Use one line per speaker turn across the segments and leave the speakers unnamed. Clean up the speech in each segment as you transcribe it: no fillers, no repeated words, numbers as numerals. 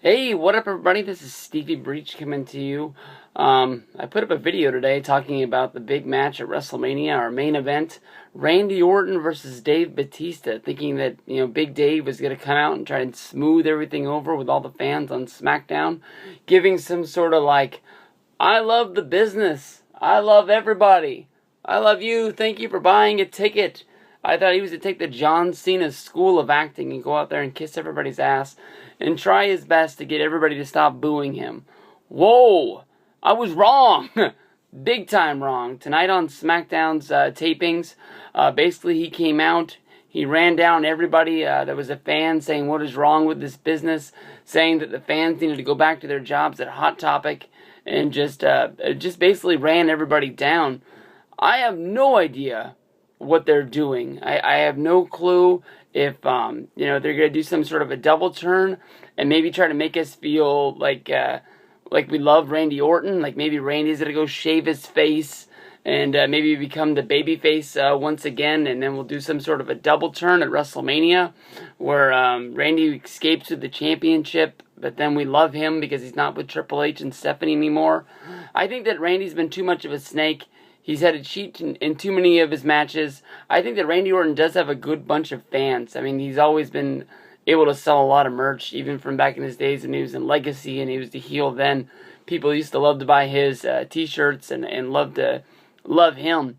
Hey, what up everybody? This is Stevie Breach coming to you. I put up a video today talking about the big match at WrestleMania, our main event, Randy Orton versus Dave Batista, thinking that, Big Dave was going to come out and try and smooth everything over with all the fans on SmackDown, giving some sort of like, I love the business, I love everybody, I love you, thank you for buying a ticket. I thought he was to take the John Cena school of acting and go out there and kiss everybody's ass and try his best to get everybody to stop booing him. Whoa! I was wrong! Big time wrong. Tonight on SmackDown's tapings, basically he came out, he ran down everybody that was a fan saying what is wrong with this business, saying that the fans needed to go back to their jobs at Hot Topic, and just basically ran everybody down. I have no idea what they're doing. I have no clue if they're gonna do some sort of a double turn and maybe try to make us feel like we love Randy Orton, like maybe Randy's gonna go shave his face and maybe become the babyface once again, and then we'll do some sort of a double turn at WrestleMania where Randy escapes with the championship, but then we love him because he's not with Triple H and Stephanie anymore. I think that Randy's been too much of a snake. He's had to cheat in too many of his matches. I think that Randy Orton does have a good bunch of fans. I mean, he's always been able to sell a lot of merch, even from back in his days when he was in Legacy and he was the heel then. People used to love to buy his t-shirts and love him.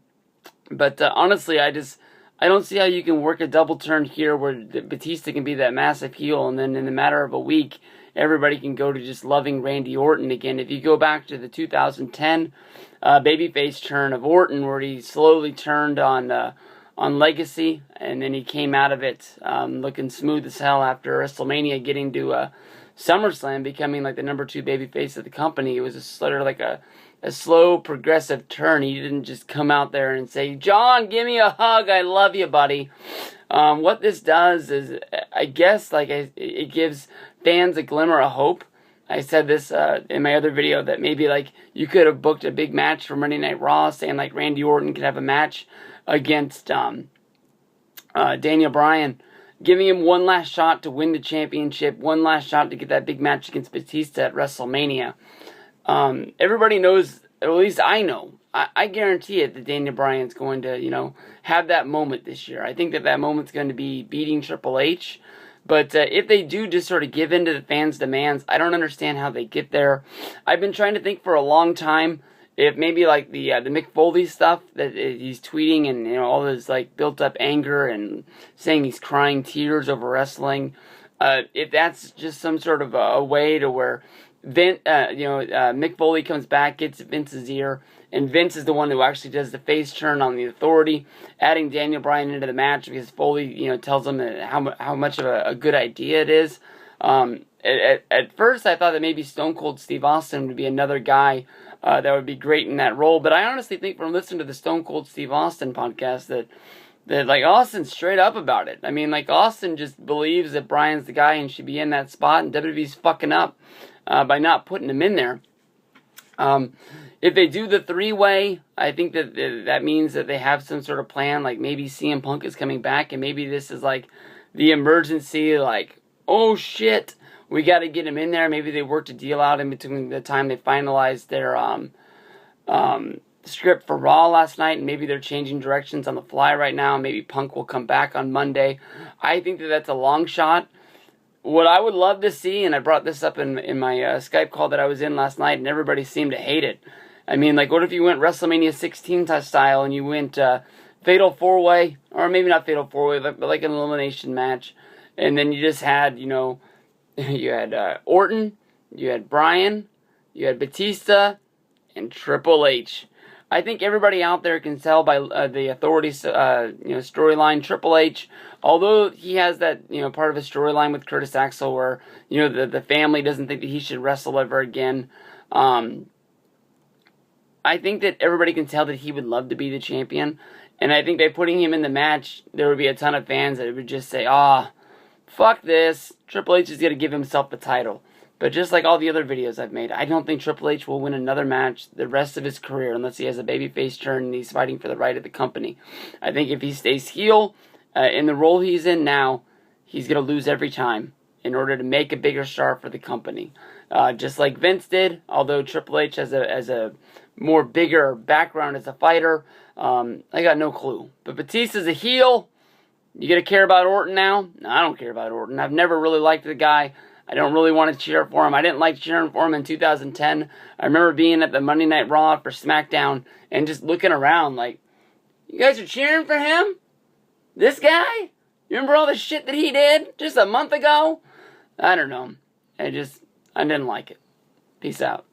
But honestly, I don't see how you can work a double turn here where Batista can be that massive heel and then in the matter of a week, everybody can go to just loving Randy Orton again. If you go back to the 2010 babyface turn of Orton, where he slowly turned on Legacy, and then he came out of it looking smooth as hell after WrestleMania, getting to SummerSlam, becoming like the number 2 babyface of the company. It was sort of like a slow, progressive turn. He didn't just come out there and say, "John, give me a hug, I love you, buddy." What this does is, I guess, it gives fans a glimmer of hope. I said this in my other video that maybe you could have booked a big match for Monday Night Raw, saying Randy Orton could have a match against Daniel Bryan, giving him one last shot to win the championship, one last shot to get that big match against Batista at WrestleMania. Everybody knows, or at least I know, I guarantee it that Daniel Bryan's going to, have that moment this year. I think that moment's going to be beating Triple H. But if they do just sort of give in to the fans' demands, I don't understand how they get there. I've been trying to think for a long time if maybe the Mick Foley stuff that he's tweeting and all his built up anger and saying he's crying tears over wrestling, if that's just some sort of a way to where Mick Foley comes back, gets Vince's ear, and Vince is the one who actually does the face turn on the Authority, adding Daniel Bryan into the match because Foley, tells him how much of a good idea it is. At first, I thought that maybe Stone Cold Steve Austin would be another guy that would be great in that role, but I honestly think from listening to the Stone Cold Steve Austin podcast that Austin's straight up about it. I mean, Austin just believes that Bryan's the guy and should be in that spot, and WWE's fucking up by not putting him in there. If they do the 3-way, I think that means that they have some sort of plan, maybe CM Punk is coming back, and maybe this is the emergency, oh shit, we got to get him in there. Maybe they worked a deal out in between the time they finalized their script for Raw last night, and maybe they're changing directions on the fly right now. Maybe Punk will come back on Monday. I think that that's a long shot. What I would love to see, and I brought this up in my Skype call that I was in last night, and everybody seemed to hate it. I mean, what if you went WrestleMania 16 style and you went Fatal 4-way, or maybe not Fatal 4-way, but an elimination match, and then you just had, you had Orton, you had Bryan, you had Batista, and Triple H. I think everybody out there can tell by the Authority's storyline. Triple H, although he has that part of a storyline with Curtis Axel where the family doesn't think that he should wrestle ever again. I think that everybody can tell that he would love to be the champion, and I think by putting him in the match, there would be a ton of fans that would just say, fuck this, Triple H is going to give himself the title. But just like all the other videos I've made, I don't think Triple H will win another match the rest of his career unless he has a babyface turn and he's fighting for the right of the company. I think if he stays heel in the role he's in now, he's going to lose every time. in order to make a bigger star for the company. Just like Vince did, although Triple H has a more bigger background as a fighter. I got no clue. But Batista's a heel. You gonna care about Orton now? No, I don't care about Orton. I've never really liked the guy. I don't really want to cheer for him. I didn't like cheering for him in 2010. I remember being at the Monday Night Raw for SmackDown and just looking around like, you guys are cheering for him? This guy? You remember all the shit that he did just a month ago? I don't know. I didn't like it. Peace out.